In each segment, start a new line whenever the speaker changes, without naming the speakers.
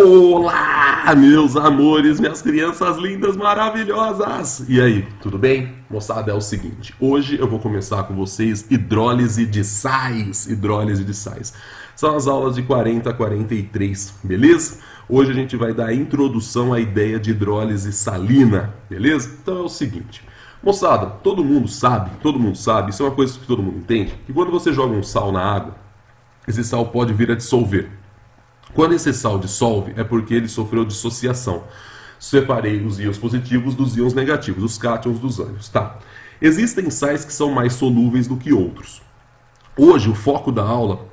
Olá, meus amores, minhas crianças lindas, maravilhosas! E aí, tudo bem? Moçada, é o seguinte, hoje eu vou começar com vocês hidrólise de sais, São as aulas de 40 a 43, beleza? Hoje a gente vai dar a introdução à ideia de hidrólise salina, beleza? Então é o seguinte, moçada, todo mundo sabe, isso é uma coisa que todo mundo entende, que quando você joga um sal na água, esse sal pode vir a dissolver. Quando esse sal dissolve, é porque ele sofreu dissociação. Separei os íons positivos dos íons negativos, os cátions dos ânions, tá? Existem sais que são mais solúveis do que outros. Hoje, o foco da aula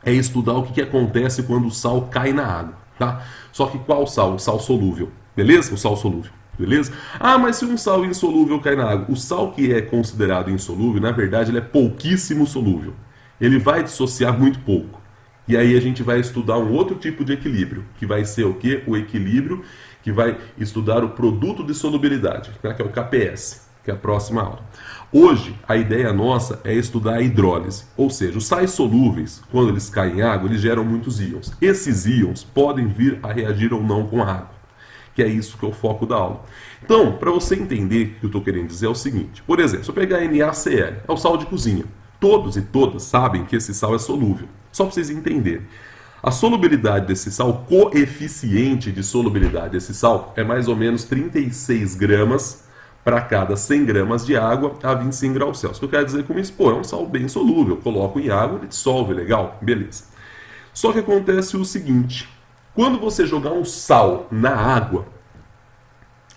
é estudar o que acontece quando o sal cai na água, tá? Só que qual sal? O sal solúvel, beleza? O sal solúvel, beleza? Ah, mas se um sal insolúvel cai na água, o sal que é considerado insolúvel, na verdade, ele é pouquíssimo solúvel. Ele vai dissociar muito pouco. E aí a gente vai estudar um outro tipo de equilíbrio, que vai ser o quê? O equilíbrio que vai estudar o produto de solubilidade, né? Que é o KPS, que é a próxima aula. Hoje, a ideia nossa é estudar a hidrólise, ou seja, os sais solúveis, quando eles caem em água, eles geram muitos íons. Esses íons podem vir a reagir ou não com a água, que é isso que é o foco da aula. Então, para você entender o que eu estou querendo dizer é o seguinte, por exemplo, se eu pegar NaCl, é o sal de cozinha. Todos e todas sabem que esse sal é solúvel. Só para vocês entenderem. A solubilidade desse sal, o coeficiente de solubilidade desse sal é mais ou menos 36 gramas para cada 100 gramas de água a 25 graus Celsius. O que eu quero dizer com isso? Pô, é um sal bem solúvel. Coloco em água, ele dissolve, legal? Beleza. Só que acontece o seguinte. Quando você jogar um sal na água,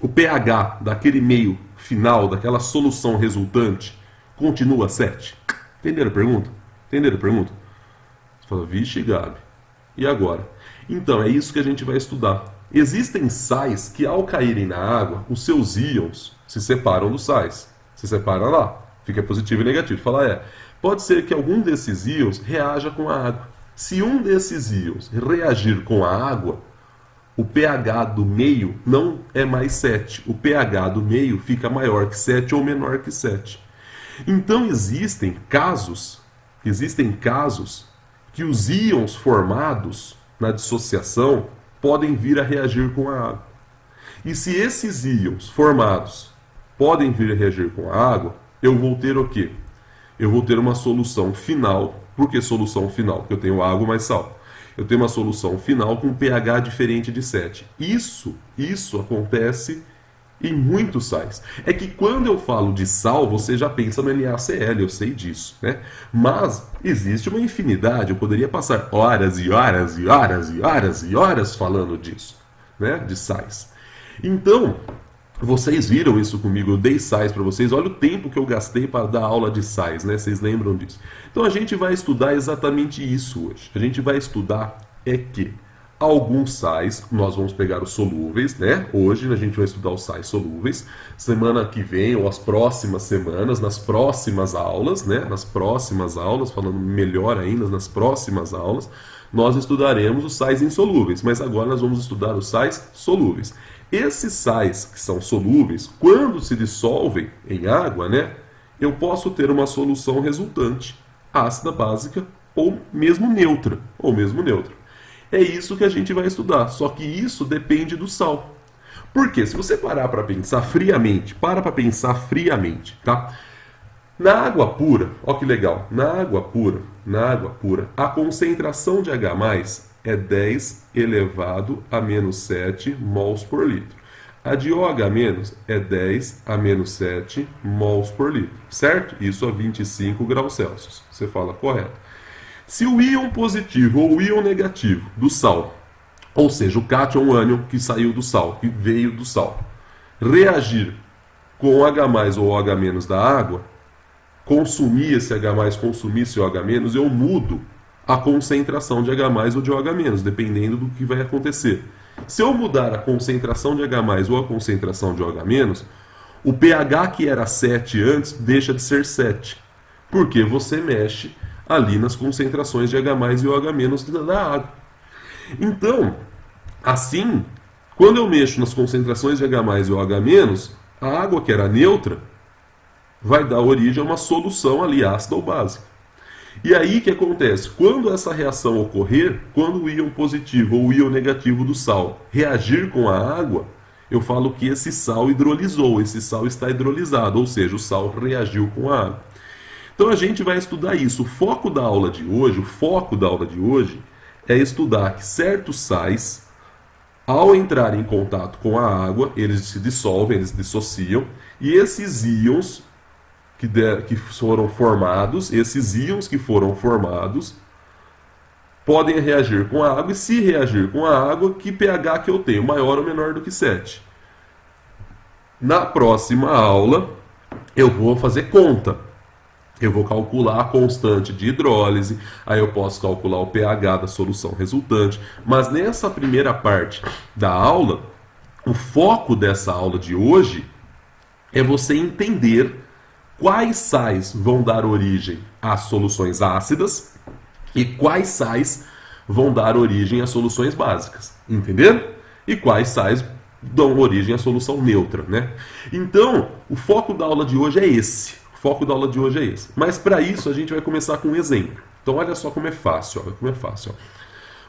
o pH daquele meio final, daquela solução resultante, continua 7. Entenderam a pergunta? Você fala, vixe, Gabi, e agora? Então, é isso que a gente vai estudar. Existem sais que, ao caírem na água, os seus íons se separam dos sais. Se separa lá, fica positivo e negativo. Fala, pode ser que algum desses íons reaja com a água. Se um desses íons reagir com a água, o pH do meio não é mais 7. O pH do meio fica maior que 7 ou menor que 7. Então, existem casos que os íons formados na dissociação podem vir a reagir com a água. E se esses íons formados podem vir a reagir com a água, eu vou ter o quê? Eu vou ter uma solução final. Por que solução final? Porque eu tenho água mais sal. Eu tenho uma solução final com pH diferente de 7. Isso acontece em muitos sais. É que quando eu falo de sal, você já pensa no NaCl, eu sei disso, né? Mas existe uma infinidade, eu poderia passar horas e horas e horas e horas e horas falando disso, né? De sais. Então, vocês viram isso comigo, eu dei sais para vocês, olha o tempo que eu gastei para dar aula de sais, né? Vocês lembram disso? Então a gente vai estudar exatamente isso hoje. A gente vai estudar que alguns sais, nós vamos pegar os solúveis, né? Hoje a gente vai estudar os sais solúveis. Semana que vem, ou as próximas semanas, nas próximas aulas, né? Nas próximas aulas, falando melhor ainda, nas próximas aulas, nós estudaremos os sais insolúveis. Mas agora nós vamos estudar os sais solúveis. Esses sais que são solúveis, quando se dissolvem em água, né? Eu posso ter uma solução resultante, ácida, básica ou mesmo neutra. É isso que a gente vai estudar, só que isso depende do sal. Por quê? Se você parar para pensar friamente, tá? Na água pura, ó que legal, na água pura, a concentração de H+, é 10 elevado a menos 7 mols por litro. A de OH- é 10 a menos 7 mols por litro, certo? Isso a 25 graus Celsius. Você fala correto. Se o íon positivo ou o íon negativo do sal, ou seja, o cátion ânion que saiu do sal, que veio do sal, reagir com H+ ou OH- da água, consumir esse H+, consumir esse OH-, eu mudo a concentração de H+ ou de OH-, dependendo do que vai acontecer. Se eu mudar a concentração de H+ ou a concentração de OH-, o pH que era 7 antes deixa de ser 7, porque você mexe ali nas concentrações de H+ e OH- da água. Então, assim, quando eu mexo nas concentrações de H+ e OH-, a água que era neutra vai dar origem a uma solução ali ácida ou básica. E aí o que acontece? Quando essa reação ocorrer, quando o íon positivo ou o íon negativo do sal reagir com a água, eu falo que esse sal hidrolisou, esse sal está hidrolisado, ou seja, o sal reagiu com a água. Então a gente vai estudar isso. O foco da aula de hoje é estudar que certos sais, ao entrar em contato com a água, eles se dissolvem, eles dissociam, e esses íons que foram formados, podem reagir com a água, e se reagir com a água, que pH que eu tenho, maior ou menor do que 7. Na próxima aula, eu vou fazer conta. Eu vou calcular a constante de hidrólise, aí eu posso calcular o pH da solução resultante. Mas nessa primeira parte da aula, o foco dessa aula de hoje é você entender quais sais vão dar origem a soluções ácidas e quais sais vão dar origem a soluções básicas. Entenderam? E quais sais dão origem à solução neutra, né? Então, o foco da aula de hoje é esse. Mas para isso a gente vai começar com um exemplo. Então olha só como é fácil,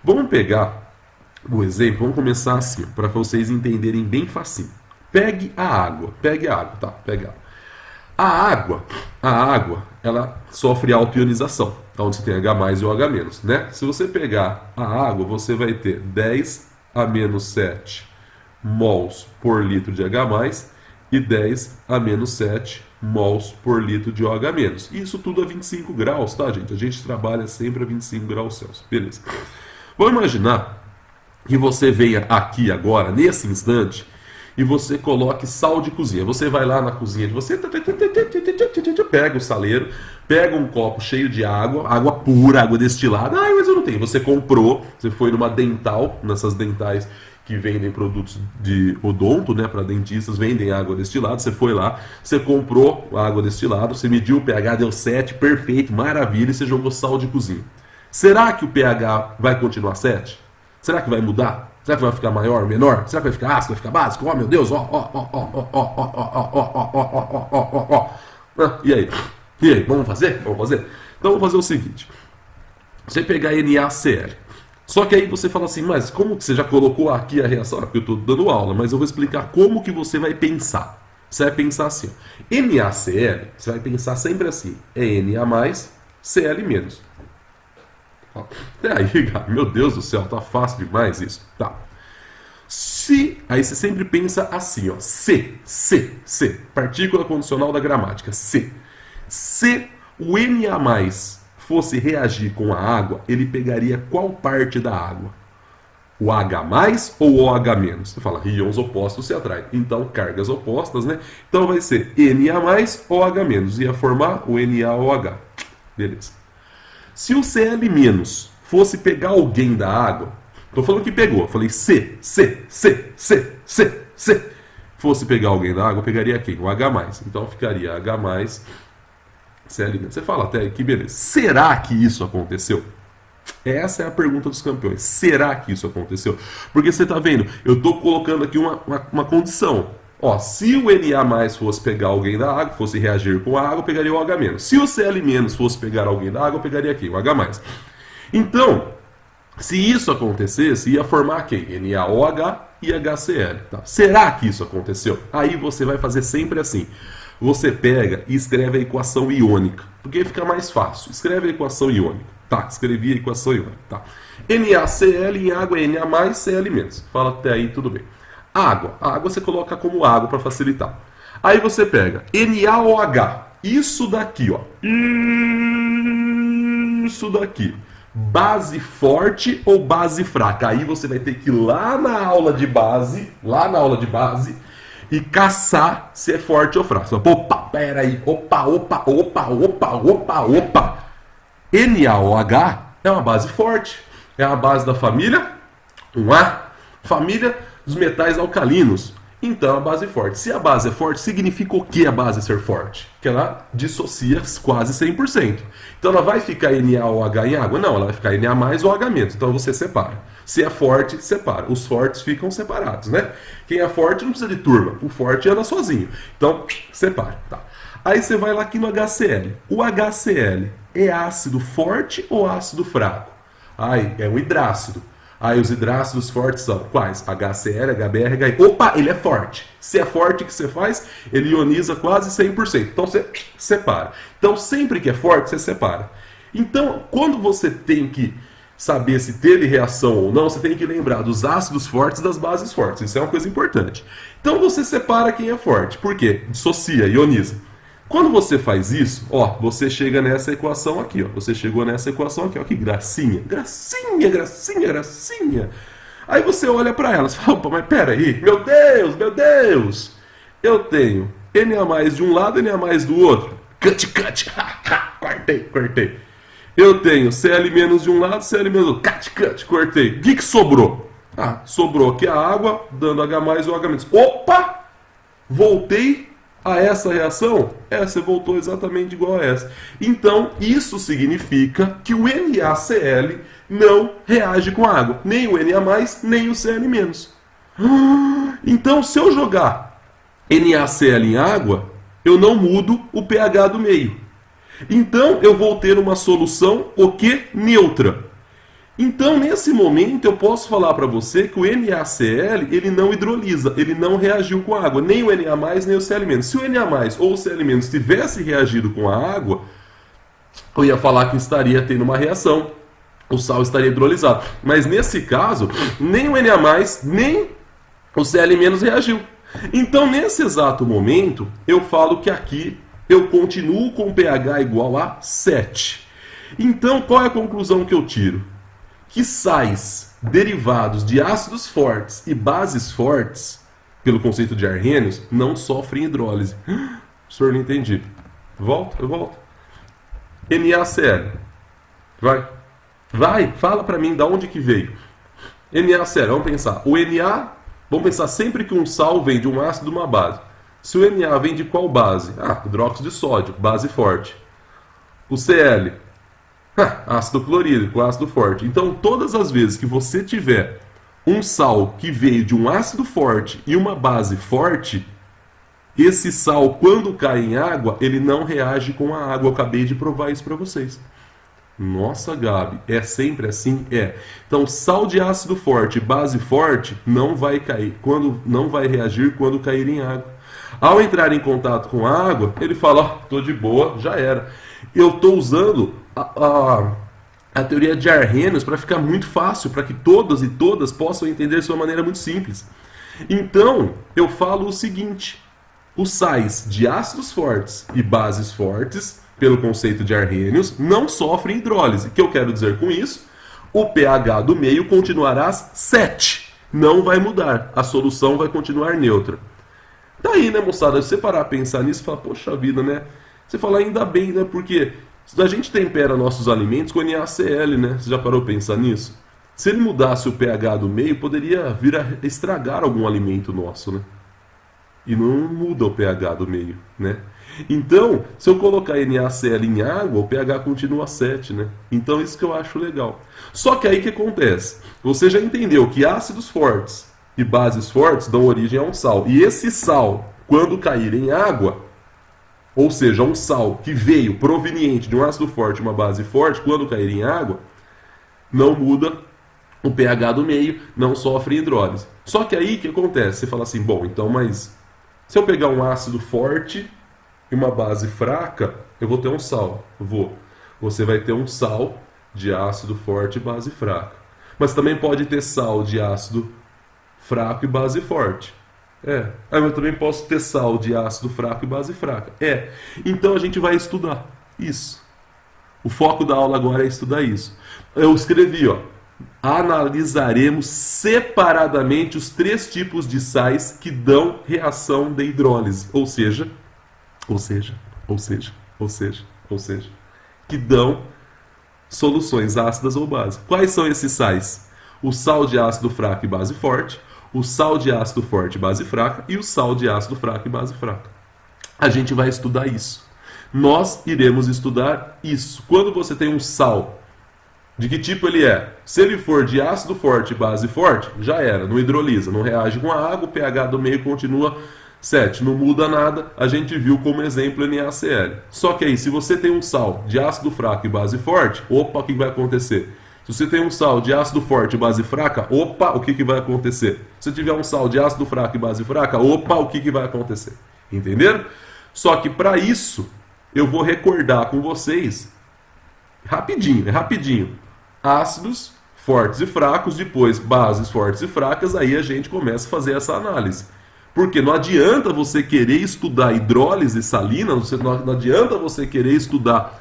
Vamos pegar o exemplo, vamos começar assim, para vocês entenderem bem facinho. Pegue a água, tá? A água, ela sofre autoionização, onde você tem H+, e o H-, né? Se você pegar a água, você vai ter 10 a menos 7 mols por litro de H+, e 10 a menos 7 mols por litro de OH-. Isso tudo a 25 graus, tá, gente? A gente trabalha sempre a 25 graus Celsius. Beleza. Vamos imaginar que você venha aqui agora, nesse instante, e você coloque sal de cozinha. Você vai lá na cozinha de você, pega o saleiro, pega um copo cheio de água pura, água destilada. Ah, mas eu não tenho. Você comprou, você foi numa dental, nessas dentais que vendem produtos de odonto, né, para dentistas, vendem água destilada. Você foi lá, você comprou água destilada, você mediu o pH, deu 7, perfeito, maravilha, e você jogou sal de cozinha. Será que o pH vai continuar 7? Será que vai mudar? Será que vai ficar maior, menor? Será que vai ficar ácido, vai ficar básico? Oh, meu Deus, E aí? Vamos fazer? Então vamos fazer o seguinte. Você pegar NaCl. Só que aí você fala assim, mas como que você já colocou aqui a reação? Porque eu estou dando aula, mas eu vou explicar como que você vai pensar. Você vai pensar assim, ó. NaCl, você vai pensar sempre assim, é Na+, Cl-. Aí, cara, meu Deus do céu, tá fácil demais isso. Tá. Aí você sempre pensa assim, ó, C, partícula condicional da gramática, C. Se o Na+, fosse reagir com a água, ele pegaria qual parte da água? O H+ ou o OH-? Você fala, íons opostos se atraem. Então, cargas opostas, né? Então vai ser Na+, OH-. Ia formar o NaOH. Beleza. Se o Cl- fosse pegar alguém da água, tô falando que pegou, falei C. Fosse pegar alguém da água, pegaria quem? O H+. Então ficaria H+, Cl-. Você fala até aqui, beleza. Será que isso aconteceu? Essa é a pergunta dos campeões. Será que isso aconteceu? Porque você está vendo, eu estou colocando aqui uma condição. Ó, se o Na+ fosse pegar alguém da água, fosse reagir com a água, pegaria o OH-. Se o Cl- fosse pegar alguém da água, pegaria quem? O H+. Então, se isso acontecesse, ia formar quem? NaOH e HCl. Tá? Será que isso aconteceu? Aí você vai fazer sempre assim. Você pega e escreve a equação iônica, porque fica mais fácil. Escreve a equação iônica. Tá, escrevi a equação iônica. Tá. NaCl em água é Na+, Cl-. Fala até aí, tudo bem. A água você coloca como água para facilitar. Aí você pega NaOH. Isso daqui, ó. Isso daqui. Base forte ou base fraca? Aí você vai ter que ir lá na aula de base, e caçar se é forte ou fraco. Opa, peraí. Opa. NaOH é uma base forte. É uma base da família 1A. Família dos metais alcalinos. Então, é uma base forte. Se a base é forte, significa o que a base ser forte? Que ela dissocia quase 100%. Então, ela vai ficar NaOH em água? Não, ela vai ficar Na+, OH-. Então, você separa. Se é forte, separa. Os fortes ficam separados, né? Quem é forte não precisa de turma. O forte anda sozinho. Então, separa. Tá. Aí você vai lá aqui no HCl. O HCl é ácido forte ou ácido fraco? Ai, é um hidrácido. Aí os hidrácidos fortes são quais? HCl, HBr, HI. Opa, ele é forte. Se é forte, o que você faz? Ele ioniza quase 100%. Então você separa. Então sempre que é forte, você separa. Então, quando você tem que saber se teve reação ou não, você tem que lembrar dos ácidos fortes e das bases fortes. Isso é uma coisa importante. Então você separa quem é forte. Por quê? Dissocia, ioniza. Quando você faz isso, ó, você chega nessa equação aqui, ó. Você chegou nessa equação aqui, ó, que gracinha. Gracinha, gracinha, gracinha. Aí você olha para ela e fala, opa, mas peraí, meu Deus, meu Deus. Eu tenho Na de um lado e Na do outro. Cut, cut. Cortei, cortei. Eu tenho Cl- de um lado, Cl- do outro. Cut, cut, cortei. O que sobrou? Ah, sobrou aqui a água, dando H+, ou H-. Opa! Voltei a essa reação? Você voltou exatamente igual a essa. Então, isso significa que o NaCl não reage com a água. Nem o Na+, nem o Cl-. Então, se eu jogar NaCl em água, eu não mudo o pH do meio. Então, eu vou ter uma solução, o que? Neutra. Então, nesse momento, eu posso falar para você que o NaCl ele não hidrolisa, ele não reagiu com a água, nem o Na+, nem o Cl-. Se o Na+, ou o Cl- tivesse reagido com a água, eu ia falar que estaria tendo uma reação, o sal estaria hidrolisado. Mas nesse caso, nem o Na+, nem o Cl- reagiu. Então, nesse exato momento, eu falo que aqui eu continuo com pH igual a 7. Então, qual é a conclusão que eu tiro? Que sais derivados de ácidos fortes e bases fortes, pelo conceito de Arrhenius, não sofrem hidrólise. O senhor não entendi. Volta, eu volto. NaCl. Vai, fala pra mim de onde que veio. NaCl, vamos pensar. O Na, vamos pensar sempre que um sal vem de um ácido e uma base. Se o Na vem de qual base? Hidróxido de sódio, base forte. O Cl, ácido clorídrico, ácido forte. Então, todas as vezes que você tiver um sal que veio de um ácido forte e uma base forte, esse sal, quando cai em água, ele não reage com a água. Eu acabei de provar isso para vocês. Nossa, Gabi, é sempre assim? É. Então, sal de ácido forte e base forte não vai cair, não vai reagir quando cair em água. Ao entrar em contato com a água, ele fala, tô de boa, já era. Eu estou usando a teoria de Arrhenius para ficar muito fácil, para que todas e todas possam entender de uma maneira muito simples. Então, eu falo o seguinte, os sais de ácidos fortes e bases fortes, pelo conceito de Arrhenius, não sofrem hidrólise. O que eu quero dizer com isso? O pH do meio continuará 7. Não vai mudar. A solução vai continuar neutra. Daí, né, moçada? Se você parar a pensar nisso, fala, poxa vida, né? Você fala, ainda bem, né? Porque a gente tempera nossos alimentos com NaCl, né? Você já parou para pensar nisso? Se ele mudasse o pH do meio, poderia vir a estragar algum alimento nosso, né? E não muda o pH do meio, né? Então, se eu colocar NaCl em água, o pH continua 7, né? Então, isso que eu acho legal. Só que aí o que acontece? Você já entendeu que ácidos fortes e bases fortes dão origem a um sal. E esse sal, quando cair em água, ou seja, um sal que veio proveniente de um ácido forte e uma base forte, quando cair em água, não muda o pH do meio, não sofre hidrólise. Só que aí o que acontece? Você fala assim, bom, então, mas se eu pegar um ácido forte e uma base fraca, eu vou ter um sal. Você vai ter um sal de ácido forte e base fraca. Mas também pode ter sal de ácido fraco e base forte. Eu também posso ter sal de ácido fraco e base fraca. Então a gente vai estudar isso. O foco da aula agora é estudar isso. Eu escrevi, ó. Analisaremos separadamente os 3 tipos de sais que dão reação de hidrólise. Ou seja, que dão soluções ácidas ou básicas. Quais são esses sais? O sal de ácido fraco e base forte, o sal de ácido forte e base fraca e o sal de ácido fraco e base fraca. A gente vai estudar isso. Nós iremos estudar isso. Quando você tem um sal, de que tipo ele é? Se ele for de ácido forte e base forte, já era, não hidrolisa, não reage com a água, o pH do meio continua 7, não muda nada, a gente viu como exemplo NaCl. Só que aí, se você tem um sal de ácido fraco e base forte, opa, o que vai acontecer? Se você tem um sal de ácido forte e base fraca, opa, o que vai acontecer? Se tiver um sal de ácido fraco e base fraca, opa, o que vai acontecer? Entenderam? Só que para isso, eu vou recordar com vocês, rapidinho, ácidos fortes e fracos, depois bases fortes e fracas, aí a gente começa a fazer essa análise. Porque não adianta você querer estudar hidrólise salina, não adianta você querer estudar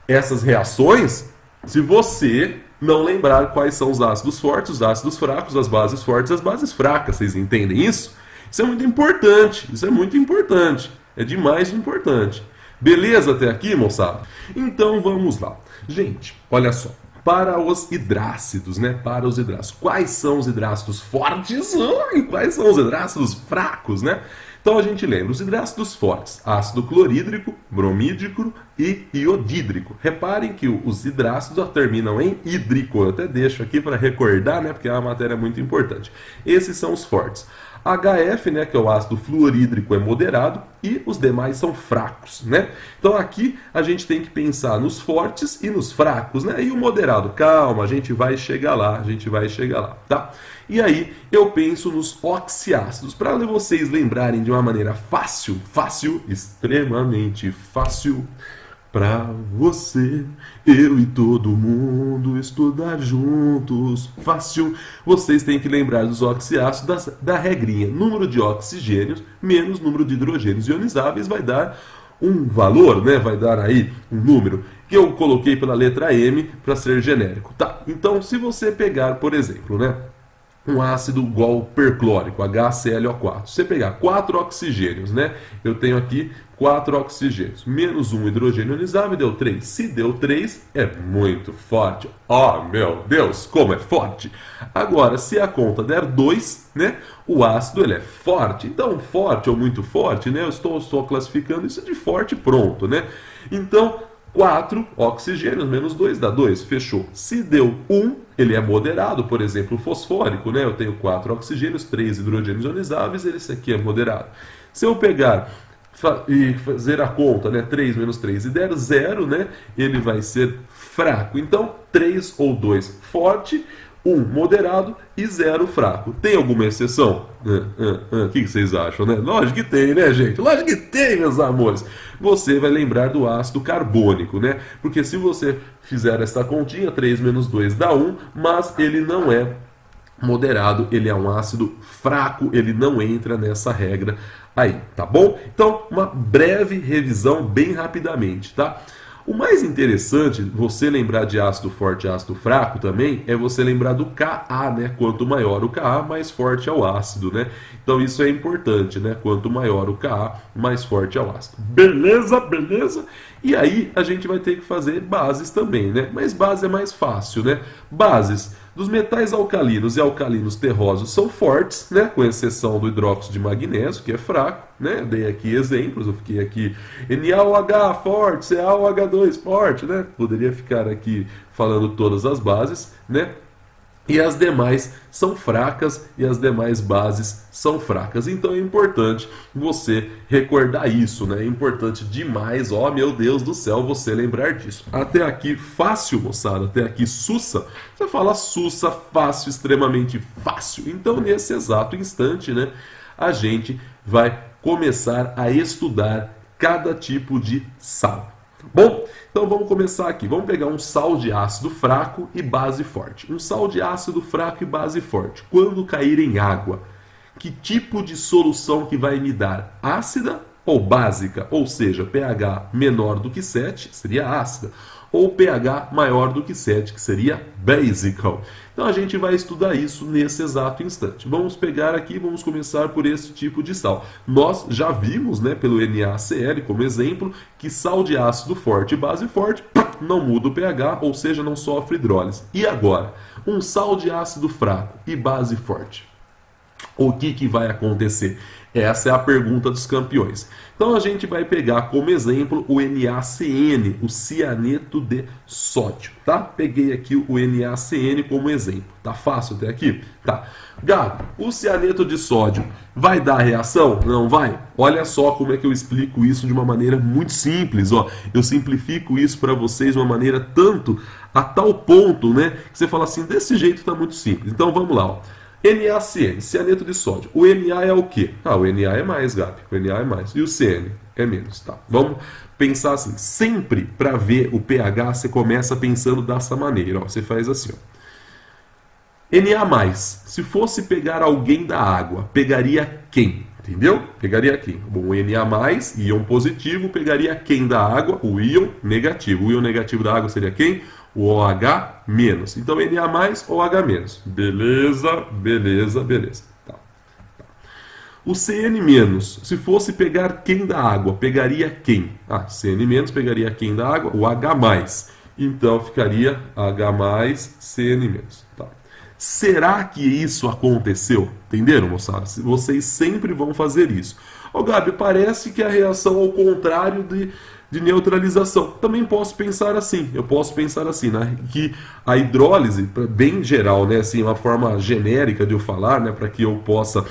essas reações se você não lembrar quais são os ácidos fortes, os ácidos fracos, as bases fortes e as bases fracas. Vocês entendem isso? Isso é muito importante, é demais importante. Beleza até aqui, moçada? Então vamos lá. Gente, olha só. Para os hidrácidos, né? Para os hidrácidos. Quais são os hidrácidos fortes e quais são os hidrácidos fracos, né? Então a gente lembra os hidrácidos fortes: ácido clorídrico, bromídrico e iodídrico. Reparem que os hidrácidos terminam em hídrico. Eu até deixo aqui para recordar, né? Porque é uma matéria muito importante. Esses são os fortes. HF, né, que é o ácido fluorídrico, é moderado e os demais são fracos, né? Então aqui a gente tem que pensar nos fortes e nos fracos, né? E o moderado, calma, a gente vai chegar lá, tá? E aí eu penso nos oxiácidos, para vocês lembrarem de uma maneira fácil, extremamente fácil, para você, eu e todo mundo estudar juntos, fácil. Vocês têm que lembrar dos oxiácidos da regrinha. Número de oxigênios menos número de hidrogênios ionizáveis vai dar um valor, né? Vai dar aí um número que eu coloquei pela letra M para ser genérico. Tá, então se você pegar, por exemplo, né? Um ácido igual perclórico, HClO4. Se você pegar 4 oxigênios, né? Eu tenho aqui 4 oxigênios, menos um hidrogênio ionizável, deu 3. Se deu 3, é muito forte. Oh, meu Deus, como é forte! Agora, se a conta der 2, né? O ácido ele é forte. Então, forte ou muito forte, né? Eu estou só classificando isso de forte pronto, né? Então, 4 oxigênios menos 2 dá 2, fechou. Se deu 1, ele é moderado, por exemplo, o fosfórico, né? Eu tenho 4 oxigênios, 3 hidrogênios ionizáveis, esse aqui é moderado. Se eu pegar e fazer a conta, né? 3 menos 3 e der 0, né? Ele vai ser fraco. Então, 3 ou 2 forte, 1 moderado e 0 fraco. Tem alguma exceção? O que vocês acham, né? Lógico que tem, né, gente? Lógico que tem, meus amores. Você vai lembrar do ácido carbônico, né? Porque se você fizer essa continha, 3 menos 2 dá 1, mas ele não é moderado, ele é um ácido fraco, ele não entra nessa regra aí, tá bom? Então, uma breve revisão bem rapidamente, tá? O mais interessante, você lembrar de ácido forte e ácido fraco também, é você lembrar do Ka, né? Quanto maior o Ka, mais forte é o ácido, né? Então isso é importante, né? Quanto maior o Ka, mais forte é o ácido. Beleza, beleza? E aí a gente vai ter que fazer bases também, né? Mas base é mais fácil, né? Bases dos metais alcalinos e alcalinos terrosos são fortes, né? Com exceção do hidróxido de magnésio, que é fraco, né? Eu dei aqui exemplos, eu fiquei aqui NaOH forte, CaOH2 forte, né? Poderia ficar aqui falando todas as bases, né? E as demais são fracas e as demais bases são fracas. Então é importante você recordar isso, né? É importante demais, ó meu Deus do céu, você lembrar disso. Até aqui fácil, moçada, até aqui sussa. Você fala sussa, fácil, extremamente fácil. Então nesse exato instante, né, a gente vai começar a estudar cada tipo de sal. Bom, então vamos começar aqui. Vamos pegar um sal de ácido fraco e base forte. Um sal de ácido fraco e base forte. Quando cair em água, que tipo de solução que vai me dar? Ácida ou básica? Ou seja, pH menor do que 7 seria ácida. Ou pH maior do que 7, que seria basical. Então a gente vai estudar isso nesse exato instante. Vamos pegar aqui, vamos começar por esse tipo de sal. Nós já vimos, né, pelo NaCl como exemplo, que sal de ácido forte e base forte não muda o pH, ou seja, não sofre hidrólise. E agora, um sal de ácido fraco e base forte. O que vai acontecer? Essa é a pergunta dos campeões. Então a gente vai pegar como exemplo o NaCN, o cianeto de sódio, tá? Peguei aqui o NaCN como exemplo. Tá fácil até aqui? Tá. Gabi, o cianeto de sódio vai dar reação? Não vai? Olha só como é que eu explico isso de uma maneira muito simples, ó. Eu simplifico isso para vocês de uma maneira tanto a tal ponto, né, que você fala assim, desse jeito tá muito simples. Então vamos lá, ó. NaCN, cianeto de sódio. O Na é o quê? Ah, o Na é mais, Gabi. O Na é mais. E o Cn é menos, tá? Vamos pensar assim. Sempre para ver o pH, você começa pensando dessa maneira. Ó. Você faz assim, ó. Na+, se fosse pegar alguém da água, pegaria quem? Entendeu? Pegaria quem? Bom, o Na+, íon positivo, pegaria quem da água? O íon negativo. O íon negativo da água seria quem? O OH-. Então, Na+, OH-. Beleza, beleza, beleza. Tá. O Cn-, se fosse pegar quem da água, pegaria quem? Ah, Cn- pegaria quem da água? O H+. Então, ficaria H+, Cn-. Tá. Será que isso aconteceu? Entenderam, moçada? Vocês sempre vão fazer isso. Ô, Gabi, parece que a reação ao contrário de neutralização. Também posso pensar assim. Eu posso pensar assim, né? Que a hidrólise, bem geral, né? Assim, uma forma genérica de eu falar, né? Para que eu possa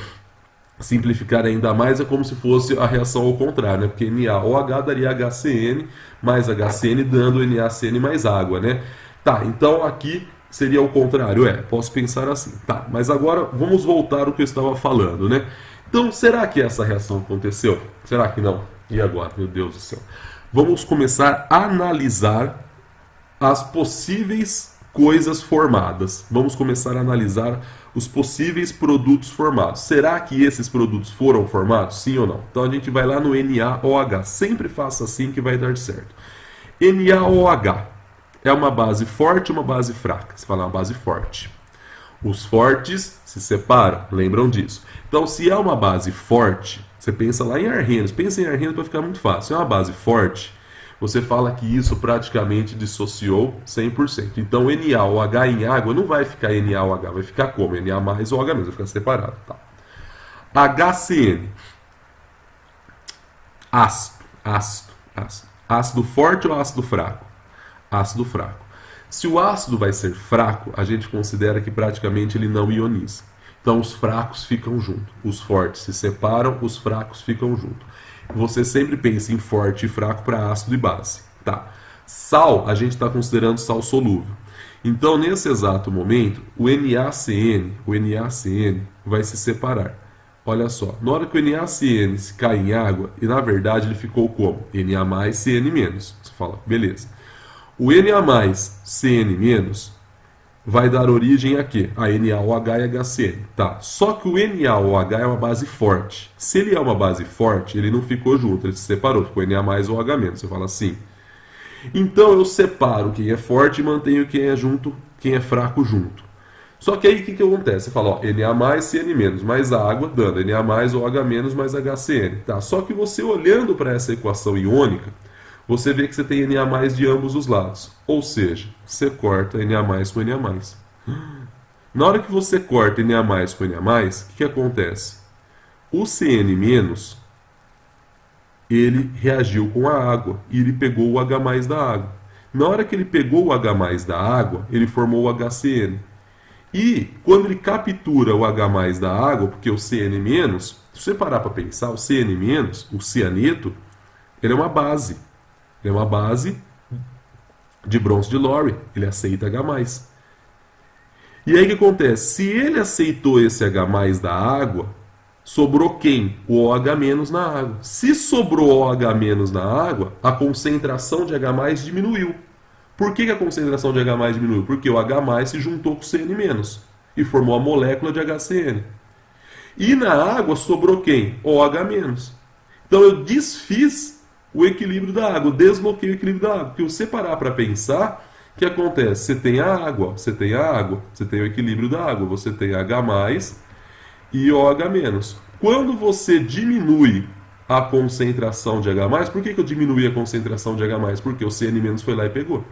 simplificar ainda mais, é como se fosse a reação ao contrário, né? Porque NaOH daria HCN mais HCN dando NaCN mais água, né? Tá, então aqui seria o contrário, posso pensar assim. Tá, mas agora vamos voltar ao que eu estava falando, né? Então, será que essa reação aconteceu? Será que não? E agora? Meu Deus do céu. Vamos começar a analisar as possíveis coisas formadas. Vamos começar a analisar os possíveis produtos formados. Será que esses produtos foram formados? Sim ou não? Então a gente vai lá no NaOH. Sempre faça assim que vai dar certo. NaOH. É uma base forte ou uma base fraca? Você fala uma base forte. Os fortes se separam, lembram disso. Então, se é uma base forte, você pensa lá em arrenos. Pensa em arrenos para ficar muito fácil. Se é uma base forte, você fala que isso praticamente dissociou 100%. Então, NaOH em água não vai ficar NaOH, vai ficar como? Na mais OH mesmo, vai ficar separado. Tá. HCN. Ácido. Ácido forte ou ácido fraco? Ácido fraco. Se o ácido vai ser fraco, a gente considera que praticamente ele não ioniza. Então os fracos ficam juntos. Os fortes se separam, os fracos ficam juntos. Você sempre pensa em forte e fraco para ácido e base. Tá. Sal, a gente está considerando sal solúvel. Então, nesse exato momento, o NaCN vai se separar. Olha só, na hora que o NaCN se cai em água, e na verdade ele ficou como? Na+, Cn-. Você fala, beleza. O Na+, Cn- vai dar origem a quê? A NaOH e HCN. Tá. Só que o NaOH é uma base forte. Se ele é uma base forte, ele não ficou junto, ele se separou, ficou Na+, OH-. Você fala assim. Então eu separo quem é forte e mantenho quem é junto, quem é fraco junto. Só que aí o que acontece? Você fala, ó, Na+, Cn-, mais água, dando Na+, OH- mais HCN. Tá. Só que você olhando para essa equação iônica, você vê que você tem Na+ de ambos os lados. Ou seja, você corta Na+ com Na+. Na hora que você corta Na+ com Na+, o que acontece? O Cn-, ele reagiu com a água e ele pegou o H+ da água. Na hora que ele pegou o H+ da água, ele formou o HCN. E quando ele captura o H+ da água, porque o Cn-, se você parar para pensar, o Cn-, o cianeto, ele é uma base. Ele é uma base de Bronze de Lowry. Ele aceita H+. E aí o que acontece? Se ele aceitou esse H+ da água, sobrou quem? O OH- na água. Se sobrou OH- na água, a concentração de H+ diminuiu. Por que a concentração de H+ diminuiu? Porque o H+ se juntou com o Cn- e formou a molécula de HCN. E na água sobrou quem? OH-. Então eu desfiz o equilíbrio da água, desbloqueio o equilíbrio da água. Porque você parar para pensar, o que acontece? Você tem a água, você tem o equilíbrio da água, você tem H+ e OH-. Quando você diminui a concentração de H+, por que eu diminui a concentração de H+? Porque o Cn- foi lá e pegou.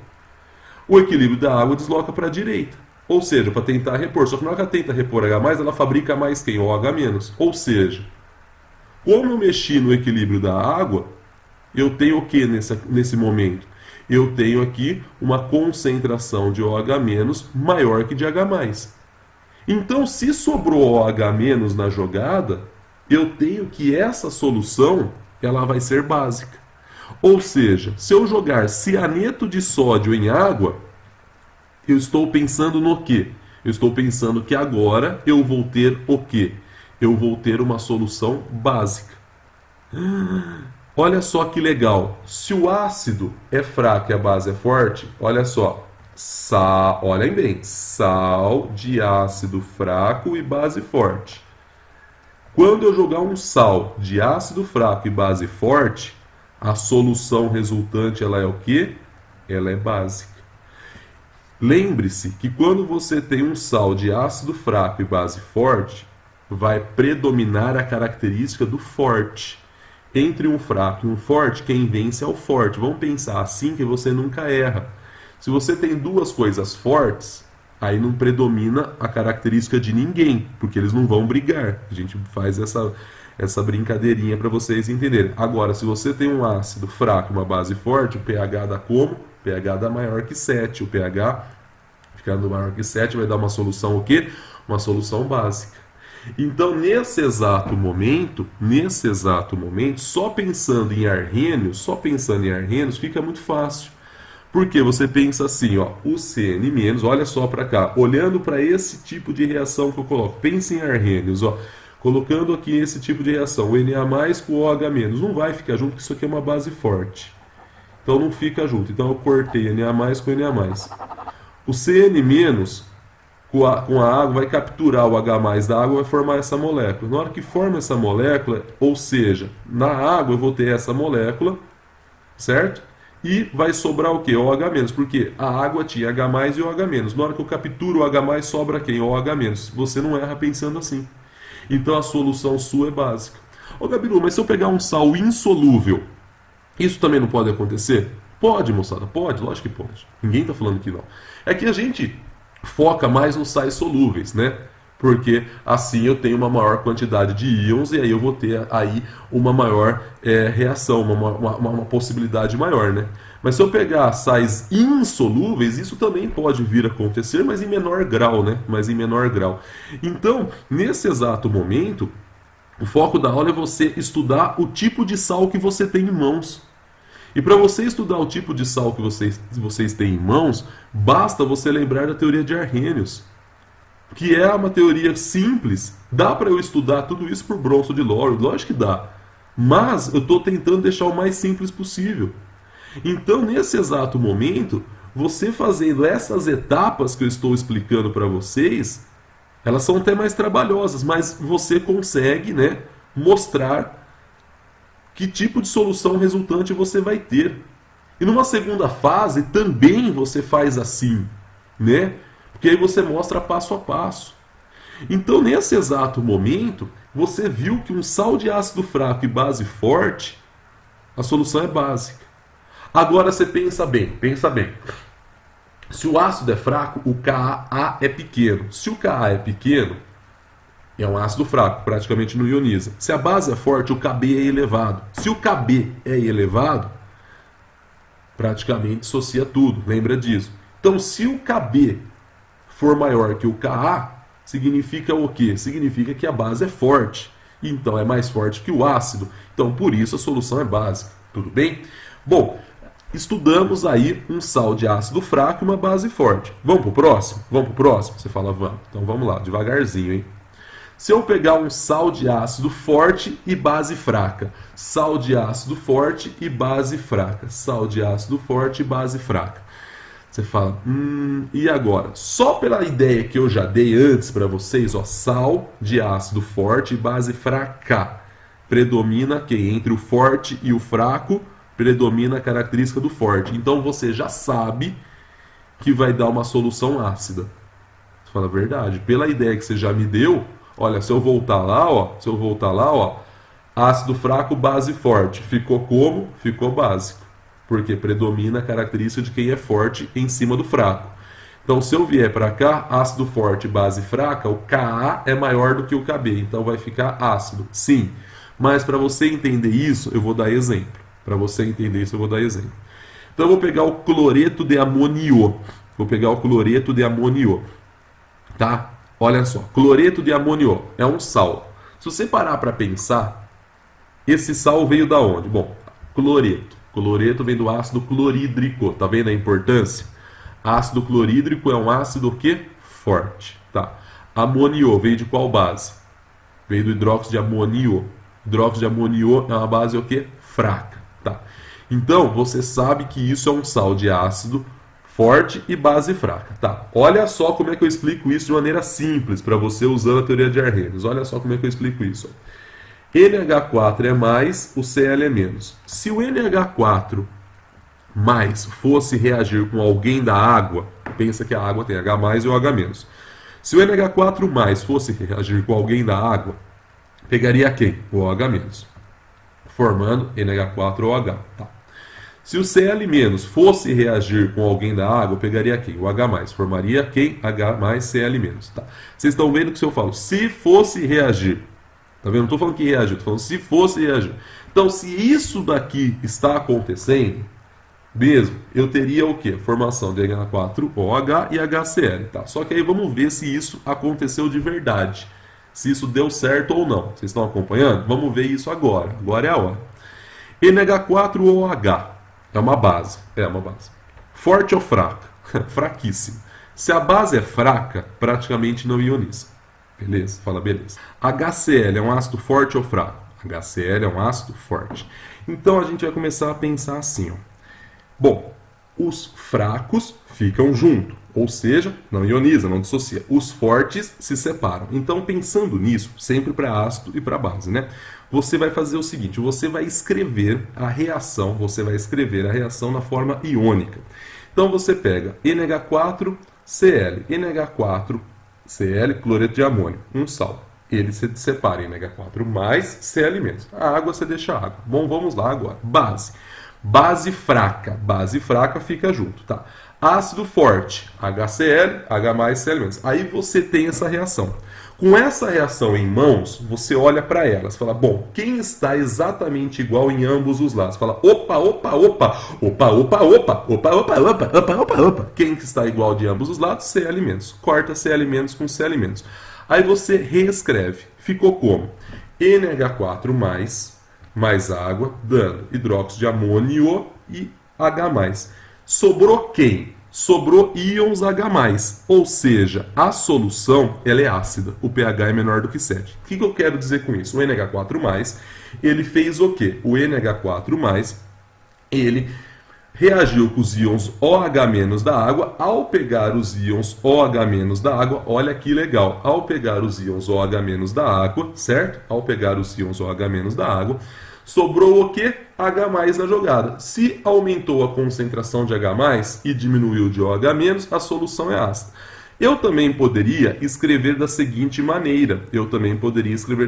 O equilíbrio da água desloca para a direita. Ou seja, para tentar repor. Só que na hora que ela tenta repor H+, ela fabrica mais quem? OH-. Ou seja, como eu mexi no equilíbrio da água, eu tenho o que nesse momento? Eu tenho aqui uma concentração de OH- maior que de H+. Então, se sobrou OH- na jogada, eu tenho que essa solução ela vai ser básica. Ou seja, se eu jogar cianeto de sódio em água, eu estou pensando no quê? Eu estou pensando que agora eu vou ter o quê? Eu vou ter uma solução básica. Olha só que legal. Se o ácido é fraco e a base é forte, olha só. Olhem bem, sal de ácido fraco e base forte. Quando eu jogar um sal de ácido fraco e base forte, a solução resultante ela é o quê? Ela é básica. Lembre-se que quando você tem um sal de ácido fraco e base forte, vai predominar a característica do forte. Entre um fraco e um forte, quem vence é o forte. Vamos pensar assim que você nunca erra. Se você tem duas coisas fortes, aí não predomina a característica de ninguém, porque eles não vão brigar. A gente faz essa brincadeirinha para vocês entenderem. Agora, se você tem um ácido fraco e uma base forte, o pH dá como? O pH dá maior que 7. O pH ficando maior que 7 vai dar uma solução o quê? Uma solução básica. Então, nesse exato momento, só pensando em arrênios, fica muito fácil. Porque você pensa assim, ó, o Cn-, olha só para cá, olhando para esse tipo de reação que eu coloco, pense em arrênios, ó, colocando aqui esse tipo de reação, o Na+ com o OH-, não vai ficar junto, porque isso aqui é uma base forte. Então não fica junto. Então eu cortei Na+ com Na+. O Cn- com a água vai capturar o H+ da água e vai formar essa molécula. Na hora que forma essa molécula, ou seja, na água eu vou ter essa molécula, certo? E vai sobrar o quê? OH-, porque a água tinha H+ e OH-. Na hora que eu capturo o H+, sobra quem? OH-. Você não erra pensando assim. Então a solução sua é básica. Ô Gabiru, mas se eu pegar um sal insolúvel, isso também não pode acontecer? Pode, moçada, pode, lógico que pode. Ninguém está falando que não. É que a gente foca mais nos sais solúveis, né? Porque assim eu tenho uma maior quantidade de íons e aí eu vou ter aí uma maior reação, uma possibilidade maior, né? Mas se eu pegar sais insolúveis, isso também pode vir a acontecer, mas em menor grau, né? Mas em menor grau. Então, nesse exato momento, o foco da aula é você estudar o tipo de sal que você tem em mãos. E para você estudar o tipo de sal que vocês têm em mãos, basta você lembrar da teoria de Arrhenius, que é uma teoria simples. Dá para eu estudar tudo isso por Bronson de Lowry? Lógico que dá. Mas eu estou tentando deixar o mais simples possível. Então, nesse exato momento, você fazendo essas etapas que eu estou explicando para vocês, elas são até mais trabalhosas, mas você consegue, né, mostrar que tipo de solução resultante você vai ter. E numa segunda fase também você faz assim, né? Porque aí você mostra passo a passo. Então, nesse exato momento, você viu que um sal de ácido fraco e base forte, a solução é básica. Agora você pensa bem, pensa bem. Se o ácido é fraco, o Ka é pequeno. Se o Ka é pequeno, é um ácido fraco, praticamente não ioniza. Se a base é forte, o Kb é elevado. Se o Kb é elevado, praticamente dissocia tudo, lembra disso. Então, se o Kb for maior que o Ka, significa o quê? Significa que a base é forte. Então, é mais forte que o ácido. Então, por isso, a solução é básica. Tudo bem? Bom, estudamos aí um sal de ácido fraco e uma base forte. Vamos para o próximo? Vamos para o próximo? Você fala, vamos. Então, vamos lá, devagarzinho, hein? Se eu pegar um sal de ácido forte e base fraca, sal de ácido forte e base fraca, sal de ácido forte e base fraca. Você fala, e agora? Só pela ideia que eu já dei antes para vocês, ó, sal de ácido forte e base fraca. Predomina quem? Entre o forte e o fraco, predomina a característica do forte. Então você já sabe que vai dar uma solução ácida. Você fala a verdade. Pela ideia que você já me deu, olha, se eu voltar lá, ó, ácido fraco, base forte. Ficou como? Ficou básico. Porque predomina a característica de quem é forte em cima do fraco. Então, se eu vier para cá, ácido forte, base fraca, o Ka é maior do que o Kb, então vai ficar ácido. Sim, mas para você entender isso, eu vou dar exemplo. Para você entender isso, eu vou dar exemplo. Então, eu vou pegar o cloreto de amonio. Vou pegar o cloreto de amonio. Tá? Olha só, cloreto de amonio é um sal. Se você parar para pensar, esse sal veio da onde? Bom, cloreto. Cloreto vem do ácido clorídrico. Tá vendo a importância? Ácido clorídrico é um ácido o quê? Forte. Tá. Amonio veio de qual base? Veio do hidróxido de amonio. Hidróxido de amonio é uma base o quê? Fraca. Tá. Então, você sabe que isso é um sal de ácido forte e base fraca. Tá. Olha só como é que eu explico isso de maneira simples para você usando a teoria de Arrhenius. Olha só como é que eu explico isso. NH4 é mais, o Cl é menos. Se o NH4 mais fosse reagir com alguém da água, pensa que a água tem H+, e o H-. Se o NH4 mais fosse reagir com alguém da água, pegaria quem? O OH-, formando NH4OH. Tá. Se o Cl- fosse reagir com alguém da água, pegaria quem? O H+, formaria quem? H+, Cl-. Tá. Vocês estão vendo que se eu falo, se fosse reagir, tá vendo? Não estou falando que reagir, estou falando se fosse reagir. Então, se isso daqui está acontecendo, mesmo, eu teria o quê? Formação de NH4OH e HCl, tá? Só que aí vamos ver se isso aconteceu de verdade. Se isso deu certo ou não. Vocês estão acompanhando? Vamos ver isso agora. Agora é a hora. NH4OH é uma base. É uma base. Forte ou fraca? Fraquíssima. Se a base é fraca, praticamente não ioniza. Beleza? Fala beleza. HCl é um ácido forte ou fraco? HCl é um ácido forte. Então a gente vai começar a pensar assim, ó. Bom, os fracos ficam junto, ou seja, não ioniza, não dissocia. Os fortes se separam. Então, pensando nisso, sempre para ácido e para base, né? Você vai fazer o seguinte, você vai escrever a reação na forma iônica. Então, você pega NH4Cl, NH4Cl, cloreto de amônio, um sal. Ele se separa em NH4 mais Cl-. A água você deixa água. Bom, vamos lá agora. Base. Base fraca fica junto, tá? Ácido forte, HCl, H+, Cl-. Aí você tem essa reação. Com essa reação em mãos, você olha para elas, fala, bom, quem está exatamente igual em ambos os lados? Fala, opa, opa, opa, opa, opa, opa, opa, opa, opa, opa, opa, opa. Quem que está igual de ambos os lados? Cl-. Corta Cl- com Cl-. Aí você reescreve. Ficou como? NH4 mais água, dando hidróxido de amônio e H+. Sobrou quem? Sobrou íons H+, ou seja, a solução ela é ácida, o pH é menor do que 7. O que eu quero dizer com isso? O NH4+, ele fez o quê? O NH4+, ele reagiu com os íons OH- da água. Ao pegar os íons OH- da água, olha que legal, ao pegar os íons OH- da água, certo? Ao pegar os íons OH- da água, sobrou o que? H+ na jogada. Se aumentou a concentração de H+ e diminuiu de OH-, a solução é ácida. Eu também poderia escrever da seguinte maneira. Eu poderia escrever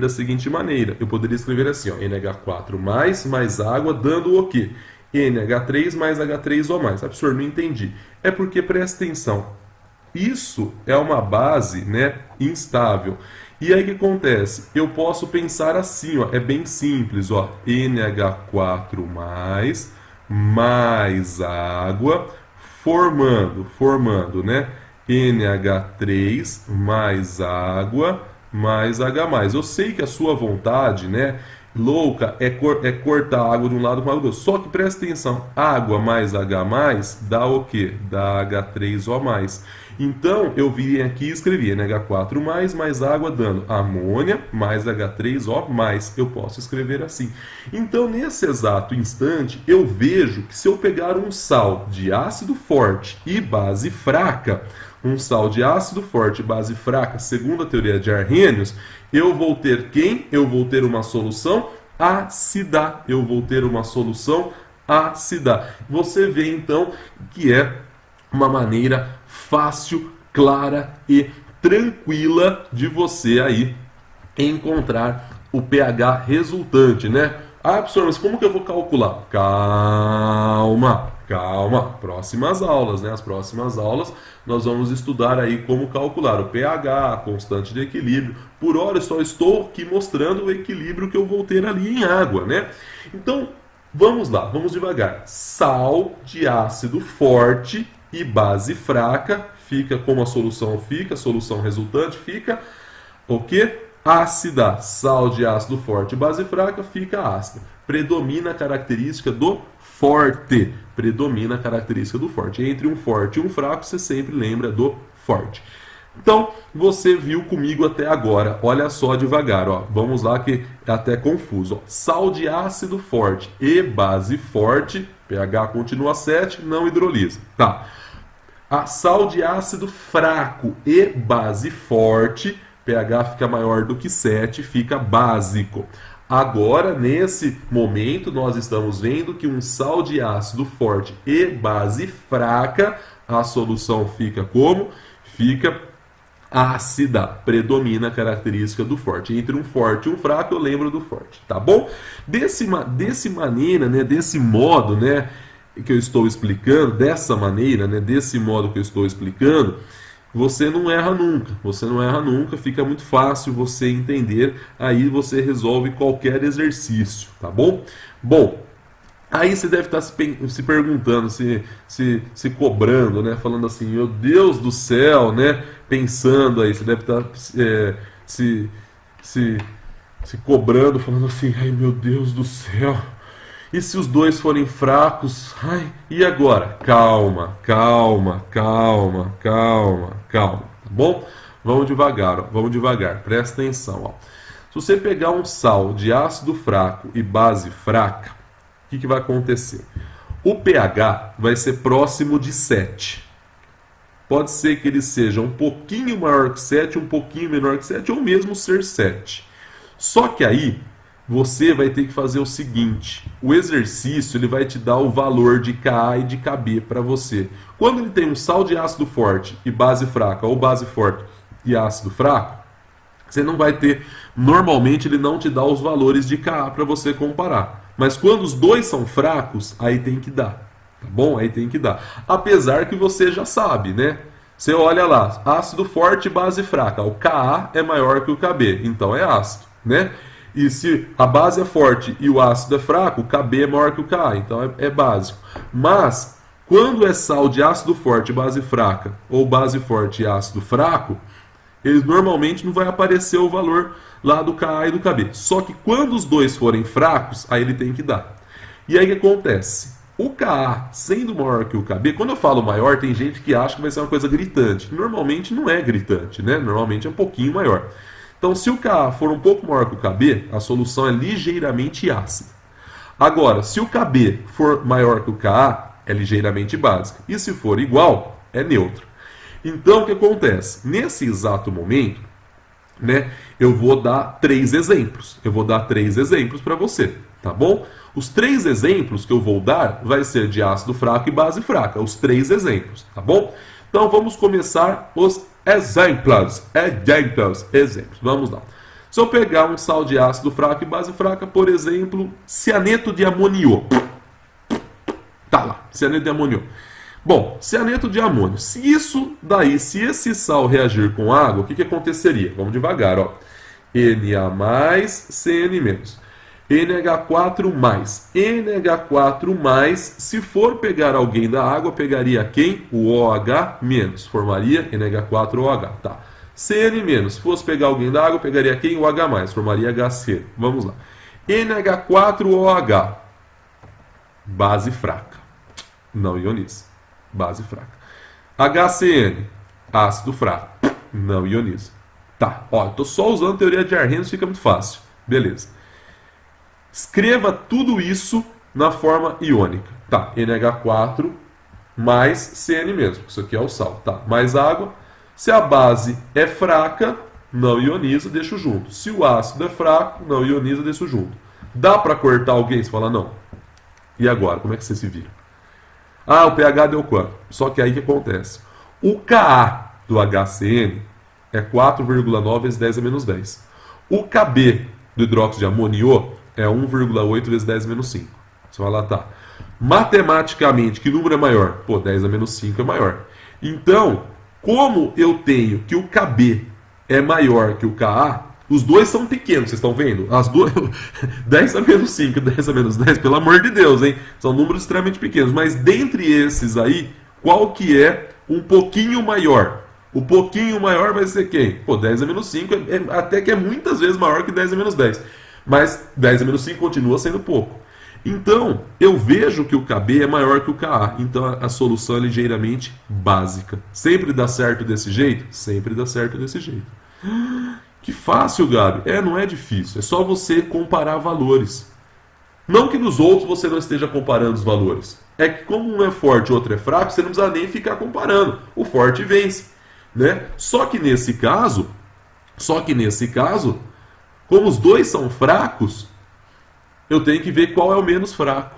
assim, ó, NH4 mais água, dando o quê? NH3 mais H3O+. Ah, professor, não entendi. É porque, presta atenção, isso é uma base, né, instável. E aí o que acontece? Eu posso pensar assim, ó, é bem simples, ó, NH4 mais água, formando, né, NH3 mais água mais H+. Eu sei que a sua vontade, né, louca, é cortar a água de um lado para o outro. Só que presta atenção, água mais H+, dá o quê? Dá H3O+. Então, eu vim aqui e escrevi NH4 mais água, dando amônia mais H3O+. Eu posso escrever assim. Então, nesse exato instante, eu vejo que se eu pegar um sal de ácido forte e base fraca, um sal de ácido forte e base fraca, segundo a teoria de Arrhenius, eu vou ter quem? Eu vou ter uma solução ácida. Você vê, então, que é uma maneira fácil, clara e tranquila de você aí encontrar o pH resultante, né? Ah, professor, mas como que eu vou calcular? Calma! Calma, próximas aulas, né? As próximas aulas nós vamos estudar aí como calcular o pH, a constante de equilíbrio. Por hora eu só estou aqui mostrando o equilíbrio que eu vou ter ali em água, né? Então, vamos lá, vamos devagar. Sal de ácido forte e base fraca fica como a solução fica, a solução resultante fica o quê? Ácida. Sal de ácido forte e base fraca fica ácida. Predomina a característica do forte. Predomina a característica do forte. Entre um forte e um fraco, você sempre lembra do forte. Então, você viu comigo até agora. Olha só devagar, ó. Vamos lá que é até confuso. Ó. Sal de ácido forte e base forte, pH continua 7, não hidrolisa. Tá. A sal de ácido fraco e base forte, pH fica maior do que 7, fica básico. Agora, nesse momento, nós estamos vendo que um sal de ácido forte e base fraca, a solução fica como? Fica ácida. Predomina a característica do forte. Entre um forte e um fraco, eu lembro do forte, tá bom? Desse maneira, né, desse modo, né, que eu estou explicando, dessa maneira, né, desse modo que eu estou explicando, você não erra nunca, fica muito fácil você entender, aí você resolve qualquer exercício, tá bom? Bom, aí você deve estar se perguntando, se cobrando, né, falando assim, meu Deus do céu, né, pensando aí, você deve estar se cobrando, falando assim, ai meu Deus do céu, e se os dois forem fracos? Ai, e agora? Calma, tá bom? Vamos devagar, ó, vamos devagar, presta atenção. Ó. Se você pegar um sal de ácido fraco e base fraca, o que vai acontecer? O pH vai ser próximo de 7. Pode ser que ele seja um pouquinho maior que 7, um pouquinho menor que 7, ou mesmo ser 7. Só que aí você vai ter que fazer o seguinte, o exercício ele vai te dar o valor de Ka e de Kb para você. Quando ele tem um sal de ácido forte e base fraca, ou base forte e ácido fraco, você não vai ter, normalmente ele não te dá os valores de Ka para você comparar. Mas quando os dois são fracos, aí tem que dar, tá bom? Aí tem que dar. Apesar que você já sabe, né? Você olha lá, ácido forte e base fraca, o Ka é maior que o Kb, então é ácido, né? E se a base é forte e o ácido é fraco, o Kb é maior que o Ka, então é básico. Mas, quando é sal de ácido forte e base fraca, ou base forte e ácido fraco, eles normalmente não vai aparecer o valor lá do Ka e do Kb. Só que quando os dois forem fracos, aí ele tem que dar. E aí o que acontece? O Ka sendo maior que o Kb, quando eu falo maior, tem gente que acha que vai ser uma coisa gritante. Normalmente não é gritante, né? Normalmente é um pouquinho maior. Então, se o Ka for um pouco maior que o Kb, a solução é ligeiramente ácida. Agora, se o Kb for maior que o Ka, é ligeiramente básica. E se for igual, é neutro. Então, o que acontece? Nesse exato momento, né, eu vou dar 3 exemplos. Eu vou dar 3 exemplos para você, tá bom? Os 3 exemplos que eu vou dar vai ser de ácido fraco e base fraca. Os 3 exemplos, tá bom? Então, vamos começar os exemplos. Vamos lá. Se eu pegar um sal de ácido fraco e base fraca, por exemplo, cianeto de amonio. Tá lá, cianeto de amonio. Bom, cianeto de amônio. Se esse sal reagir com água, o que aconteceria? Vamos devagar, ó. Na+, Cn-. NH4+. NH4+, se for pegar alguém da água, pegaria quem? O OH-, formaria NH4OH, tá. Cn-, se fosse pegar alguém da água, pegaria quem? O H+, formaria HCl. Vamos lá. NH4OH, base fraca, não ioniza, base fraca. HCl, ácido fraco, não ioniza. Tá, ó, eu tô só usando a teoria de Arrhenius, fica muito fácil. Beleza. Escreva tudo isso na forma iônica. Tá, NH4 mais Cn mesmo. Isso aqui é o sal, tá? Mais água. Se a base é fraca, não ioniza, deixo junto. Se o ácido é fraco, não ioniza, deixo junto. Dá para cortar alguém? Você fala, não. E agora? Como é que você se vira? Ah, o pH deu quanto? Só que aí o que acontece? O Ka do HCN é 4,9 vezes 10 a menos 10. O Kb do hidróxido de amônio é 1,8 vezes 10 menos 5. Você vai lá, tá. Matematicamente, que número é maior? Pô, 10 a menos 5 é maior. Então, como eu tenho que o KB é maior que o KA, os dois são pequenos, vocês estão vendo? As duas 10 a menos 5, 10 a menos 10, pelo amor de Deus, hein? São números extremamente pequenos. Mas dentre esses aí, qual que é um pouquinho maior? O pouquinho maior vai ser quem? Pô, 10 a menos 5 até que é muitas vezes maior que 10 a menos 10. Mas 10 a menos 5 continua sendo pouco. Então, eu vejo que o KB é maior que o KA. Então, a solução é ligeiramente básica. Sempre dá certo desse jeito? Sempre dá certo desse jeito. Que fácil, Gabi. Não é difícil. É só você comparar valores. Não que nos outros você não esteja comparando os valores. É que como um é forte e o outro é fraco, você não precisa nem ficar comparando. O forte vence, né? Só que nesse caso, como os dois são fracos, eu tenho que ver qual é o menos fraco.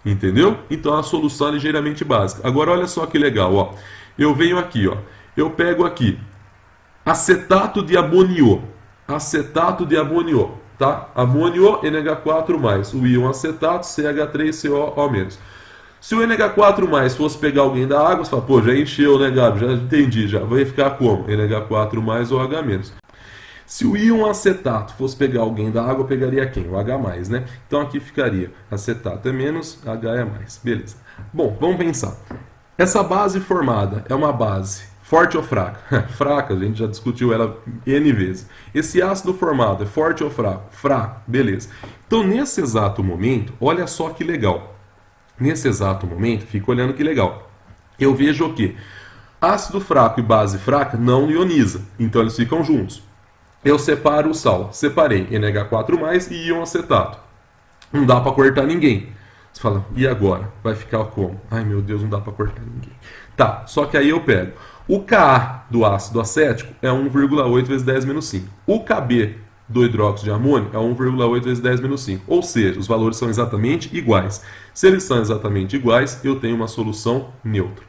Entendeu? Então a solução é ligeiramente básica. Agora olha só que legal, ó. Eu venho aqui, ó. Eu pego aqui acetato de amonio. Acetato de amonio, tá? Amônio NH4+, o íon acetato, CH3COO-. Se o NH4+ fosse pegar alguém da água, você fala, pô, já encheu, né, Gabi? Já entendi, já. Vai ficar como? NH4+ ou H-. Se o íon acetato fosse pegar alguém da água, pegaria quem? O H+, né? Então aqui ficaria acetato é menos, H é mais. Beleza. Bom, vamos pensar. Essa base formada é uma base forte ou fraca? Fraca, a gente já discutiu ela N vezes. Esse ácido formado é forte ou fraco? Fraco, beleza. Então nesse exato momento, olha só que legal. Nesse exato momento, fica olhando que legal. Eu vejo o quê? Ácido fraco e base fraca não ioniza, então eles ficam juntos. Eu separo o sal. Separei NH4+ e íon acetato. Não dá para cortar ninguém. Você fala, e agora? Vai ficar como? Ai meu Deus, não dá para cortar ninguém. Tá, só que aí eu pego. O Ka do ácido acético é 1,8 vezes 10 menos 5. O Kb do hidróxido de amônio é 1,8 vezes 10 menos 5. Ou seja, os valores são exatamente iguais. Se eles são exatamente iguais, eu tenho uma solução neutra.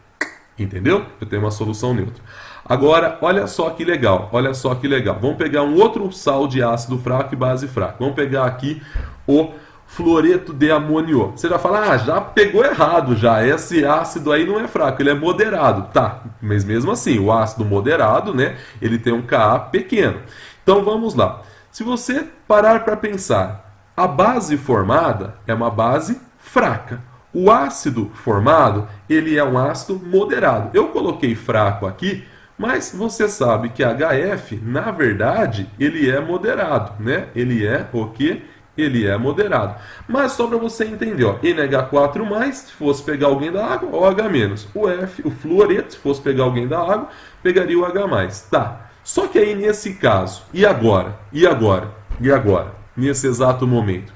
Entendeu? Eu tenho uma solução neutra. Agora, olha só que legal, olha só que legal. Vamos pegar um outro sal de ácido fraco e base fraca. Vamos pegar aqui o fluoreto de amônio. Você já fala, já pegou errado já. Esse ácido aí não é fraco, ele é moderado. Tá, mas mesmo assim, o ácido moderado, né, ele tem um Ka pequeno. Então vamos lá. Se você parar para pensar, a base formada é uma base fraca. O ácido formado, ele é um ácido moderado. Eu coloquei fraco aqui, mas você sabe que HF, na verdade, ele é moderado, né? Ele é o quê? Ele é moderado. Mas só para você entender, ó, NH4+, se fosse pegar alguém da água, OH-. O fluoreto, se fosse pegar alguém da água, pegaria o H+. Tá. Só que aí nesse caso, e agora? E agora? E agora? Nesse exato momento.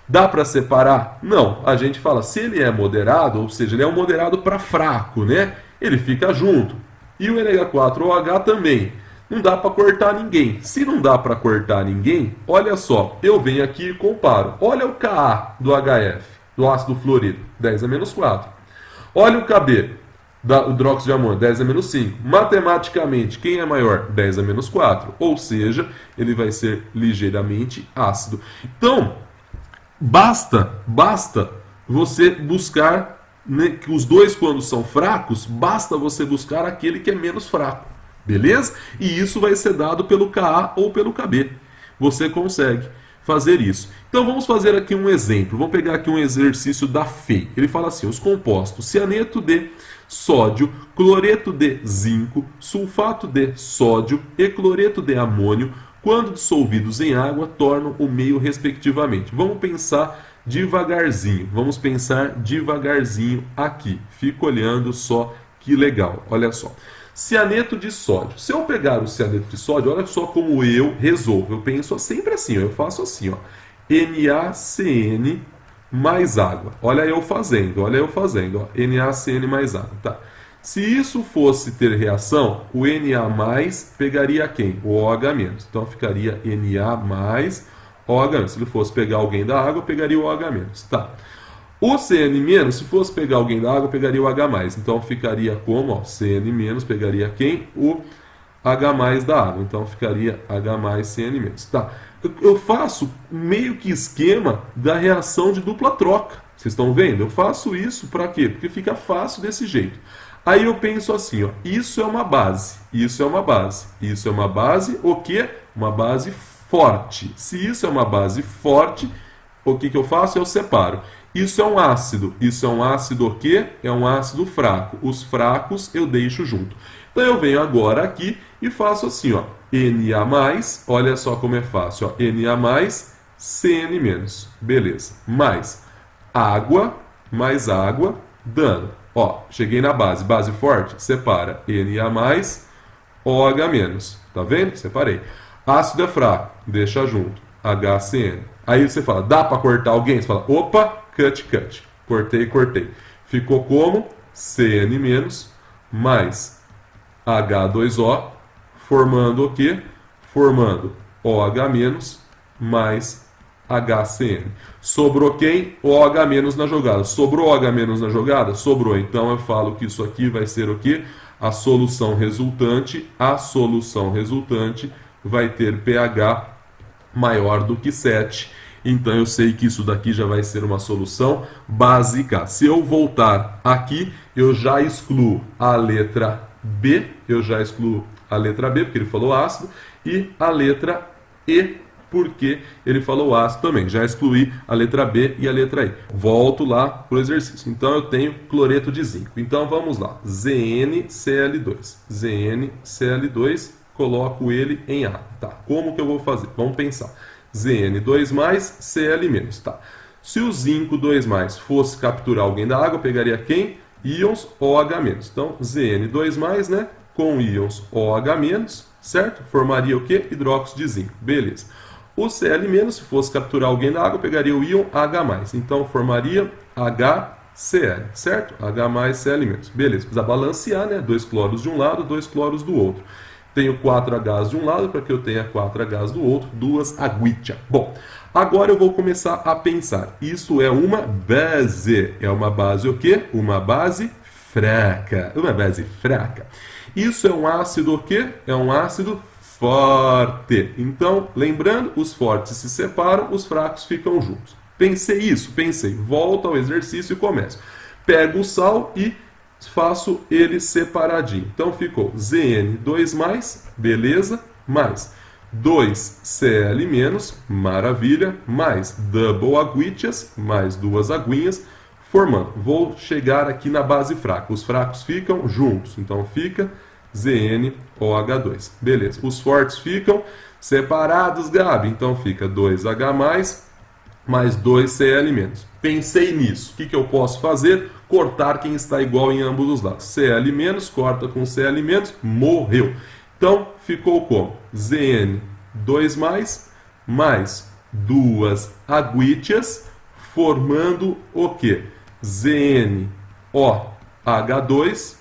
Dá para separar? Não. A gente fala, se ele é moderado, ou seja, ele é um moderado para fraco, né? Ele fica junto. E o NH4OH também. Não dá para cortar ninguém. Se não dá para cortar ninguém, olha só, eu venho aqui e comparo. Olha o Ka do HF, do ácido fluorido, 10 a menos 4. Olha o Kb, do hidróxido de amônio, 10 a menos 5. Matematicamente, quem é maior? 10 a menos 4. Ou seja, ele vai ser ligeiramente ácido. Então, basta você buscar, né, que os dois, quando são fracos, basta você buscar aquele que é menos fraco. Beleza? E isso vai ser dado pelo Ka ou pelo Kb. Você consegue fazer isso. Então vamos fazer aqui um exemplo. Vamos pegar aqui um exercício da FEI. Ele fala assim, os compostos cianeto de sódio, cloreto de zinco, sulfato de sódio e cloreto de amônio, quando dissolvidos em água, tornam o meio respectivamente. Vamos pensar devagarzinho. Vamos pensar devagarzinho aqui. Fica olhando só que legal. Olha só. Cianeto de sódio. Se eu pegar o cianeto de sódio, olha só como eu resolvo. Eu penso sempre assim, ó, eu faço assim, ó. NaCN mais água. Olha eu fazendo, ó. NaCN mais água, tá? Se isso fosse ter reação, o Na+ pegaria quem? O OH-. Então ficaria Na mais OH-. Se ele fosse pegar alguém da água, pegaria o OH-, tá? O Cn-, se fosse pegar alguém da água, pegaria o H+. Então ficaria como? Ó, Cn- pegaria quem? O H+ da água. Então ficaria H+, Cn-. Tá. Eu faço meio que esquema da reação de dupla troca. Vocês estão vendo? Eu faço isso para quê? Porque fica fácil desse jeito. Aí eu penso assim, ó, isso é uma base, isso é uma base, isso é uma base, o quê? Uma base forte. Se isso é uma base forte, o que eu faço? Eu separo. Isso é um ácido o quê? É um ácido fraco. Os fracos eu deixo junto. Então eu venho agora aqui e faço assim, ó, Na+, olha só como é fácil, ó, Na+, Cn-, beleza, mais água, dando. Ó, cheguei na base, base forte, separa Na+, OH-, tá vendo? Separei. Ácido é fraco, deixa junto, HCN. Aí você fala, dá para cortar alguém? Você fala, opa, cut. Cortei. Ficou como? Cn- mais H2O, formando o quê? Formando OH- mais HCN. Sobrou quem? OH- na jogada. Sobrou OH- na jogada? Sobrou. Então eu falo que isso aqui vai ser o quê? A solução resultante vai ter pH maior do que 7. Então eu sei que isso daqui já vai ser uma solução básica. Se eu voltar aqui, eu já excluo a letra B, porque ele falou ácido, e a letra E, porque ele falou ácido também. Já excluí a letra B e a letra E. Volto lá para o exercício. Então eu tenho cloreto de zinco. Então vamos lá. ZnCl2. ZnCl2, coloco ele em água. Tá. Como que eu vou fazer? Vamos pensar. Zn2+, Cl-. Tá. Se o zinco 2+ fosse capturar alguém da água, pegaria quem? Íons OH-. Então, Zn2+, né? Com íons OH-, certo? Formaria o quê? Hidróxido de zinco. Beleza. O Cl-, se fosse capturar alguém da água, pegaria o íon H+. Então, formaria HCl, certo? H+, Cl-. Beleza. Precisa balancear, né? 2 cloros de um lado, 2 cloros do outro. Tenho 4Hs de um lado, para que eu tenha 4Hs do outro, 2 aguitas. Bom, agora eu vou começar a pensar. Isso é uma base. É uma base o quê? Uma base fraca. Uma base fraca. Isso é um ácido o quê? É um ácido forte. Então, lembrando, os fortes se separam, os fracos ficam juntos. Pensei isso? Pensei. Volto ao exercício e começo. Pego o sal e faço ele separadinho. Então ficou Zn2+, beleza, mais 2Cl-, maravilha, mais double aguitas, mais 2 aguinhas, formando. Vou chegar aqui na base fraca. Os fracos ficam juntos, então fica ZnOH2. Beleza. Os fortes ficam separados, Gabi. Então fica 2H+, mais 2Cl-. Pensei nisso. O que eu posso fazer? Cortar quem está igual em ambos os lados. Cl-, corta com Cl-, morreu. Então, ficou como? Zn2+, mais 2 aguítias, formando o quê? ZnOH2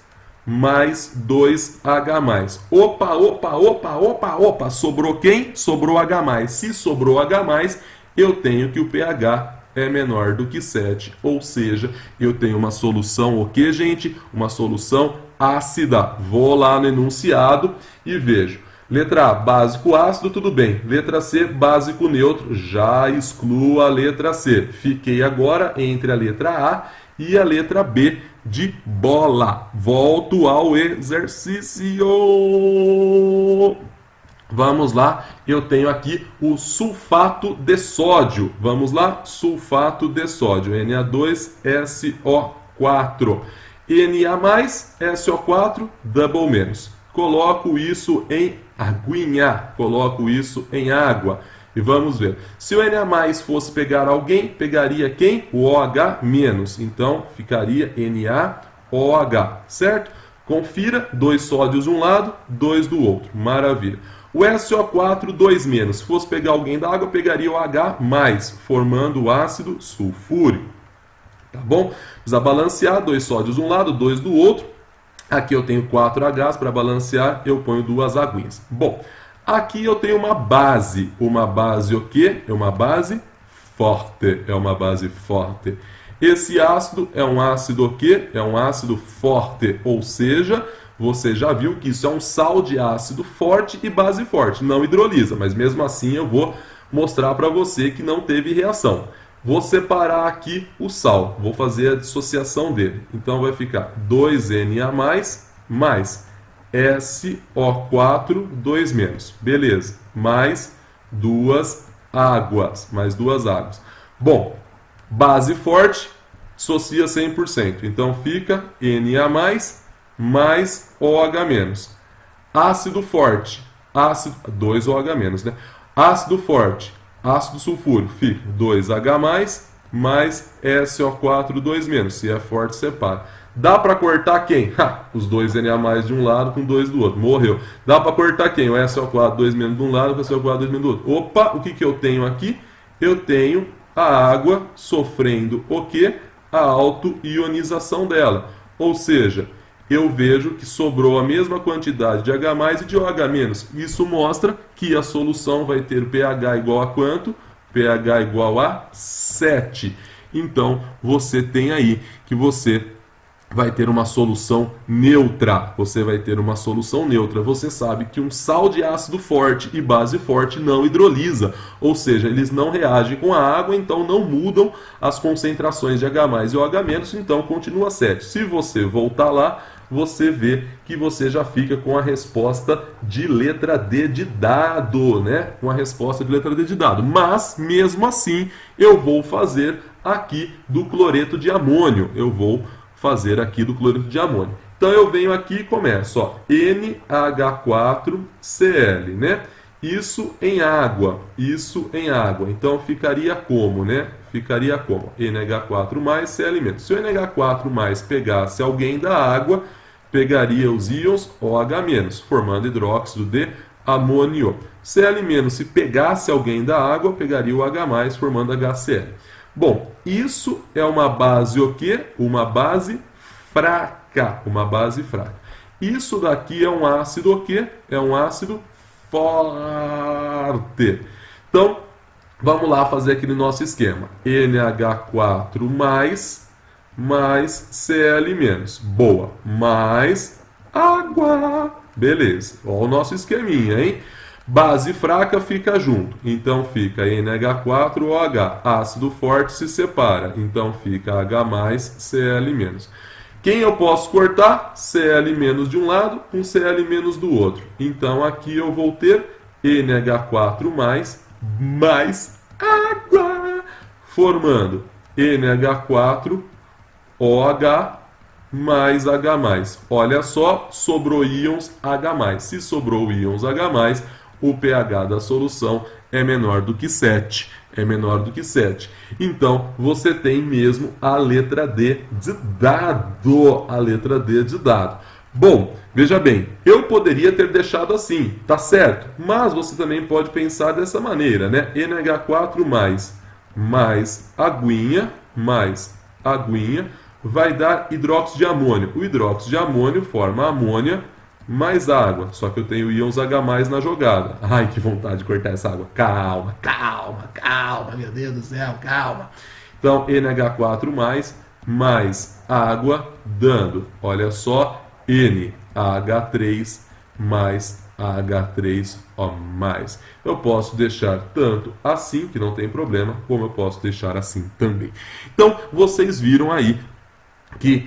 mais 2H+. Opa, sobrou quem? Sobrou H+. Se sobrou H+, eu tenho que o pH é menor do que 7, ou seja, eu tenho uma solução, o que, gente? Uma solução ácida. Vou lá no enunciado e vejo. Letra A, básico ácido, tudo bem. Letra C, básico neutro, já excluo a letra C. Fiquei agora entre a letra A e a letra B de bola. Volto ao exercício. Vamos lá, eu tenho aqui o sulfato de sódio. Vamos lá, sulfato de sódio, Na2SO4. Na+, SO4, double menos. Coloco isso em aguinha, coloco isso em água. E vamos ver. Se o Na+ fosse pegar alguém, pegaria quem? O OH-. Então, ficaria NaOH, certo? Confira, 2 sódios de um lado, 2 do outro. Maravilha. O SO4, 2-. Se fosse pegar alguém da água, pegaria o H+, formando o ácido sulfúrico. Tá bom? Precisa balancear, 2 sódios de um lado, 2 do outro. Aqui eu tenho 4 Hs, para balancear eu ponho 2 aguinhas. Bom, aqui eu tenho uma base. Uma base o quê? É uma base forte. É uma base forte. Esse ácido é um ácido o quê? É um ácido forte, ou seja, você já viu que isso é um sal de ácido forte e base forte. Não hidrolisa, mas mesmo assim eu vou mostrar para você que não teve reação. Vou separar aqui o sal, vou fazer a dissociação dele. Então vai ficar 2Na mais SO4, 2 menos. Beleza, mais duas águas. Bom, base forte, dissocia 100%. Então fica Na mais OH menos. Ácido forte, 2OH menos, né? Ácido forte, ácido sulfúrico, fica 2H mais SO4, 2 menos. Se é forte, separa. Dá para cortar quem? Os 2Na de um lado com 2 do outro. Morreu. Dá para cortar quem? O SO4, 2 menos de um lado com o SO4, 2 menos do outro. Opa, o que eu tenho aqui? Eu tenho a água sofrendo o quê? A autoionização dela. Ou seja, eu vejo que sobrou a mesma quantidade de H+, e de OH-. Isso mostra que a solução vai ter pH igual a quanto? pH igual a 7. Então, você tem aí que você vai ter uma solução neutra. Você sabe que um sal de ácido forte e base forte não hidrolisa, ou seja, eles não reagem com a água, então não mudam as concentrações de H+ e OH-, então continua 7. Se você voltar lá, você vê que você já fica com a resposta de letra D de dado, né? Mas, mesmo assim, eu vou fazer aqui do cloreto de amônio. Então eu venho aqui e começo, ó, NH4Cl, né? Isso em água. Então ficaria como, né? NH4 Cl-. Se o NH4 pegasse alguém da água, pegaria os íons OH-, formando hidróxido de amônio. Cl-, se pegasse alguém da água, pegaria o H+, formando HCl. Bom, isso é uma base o quê? Uma base fraca. Isso daqui é um ácido o quê? É um ácido forte. Então, vamos lá fazer aquele nosso esquema. NH4 mais Cl-. Boa. Mais água. Beleza. Olha o nosso esqueminha, hein? Base fraca fica junto, então fica NH4OH. Ácido forte se separa, então fica H+, Cl-. Quem eu posso cortar? Cl- de um lado com Cl- do outro. Então aqui eu vou ter NH4 mais água, formando NH4OH mais H+. Olha só, sobrou íons H+. Se sobrou íons H+, o pH da solução é menor do que 7. Então, você tem mesmo a letra D de dado. Bom, veja bem, eu poderia ter deixado assim, tá certo? Mas você também pode pensar dessa maneira, né? NH4 mais aguinha vai dar hidróxido de amônio. O hidróxido de amônio forma amônia mais água. Só que eu tenho íons H+ na jogada. Ai, que vontade de cortar essa água. Calma, meu Deus do céu, calma. Então, NH4 mais água dando, olha só, NH3 mais H3O+. Eu posso deixar tanto assim, que não tem problema, como eu posso deixar assim também. Então, vocês viram aí que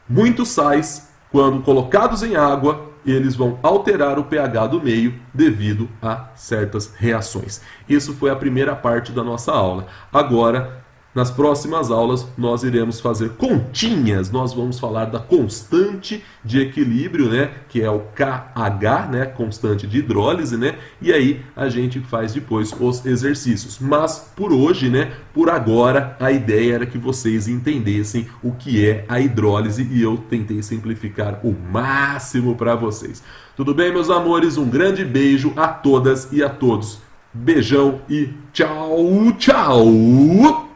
muitos sais, quando colocados em água, eles vão alterar o pH do meio devido a certas reações. Isso foi a primeira parte da nossa aula. Agora, nas próximas aulas, nós iremos fazer continhas. Nós vamos falar da constante de equilíbrio, né? Que é o KH, né? Constante de hidrólise, né? E aí a gente faz depois os exercícios. Mas por hoje, né? Por agora, a ideia era que vocês entendessem o que é a hidrólise e eu tentei simplificar o máximo para vocês. Tudo bem, meus amores? Um grande beijo a todas e a todos. Beijão e tchau, tchau!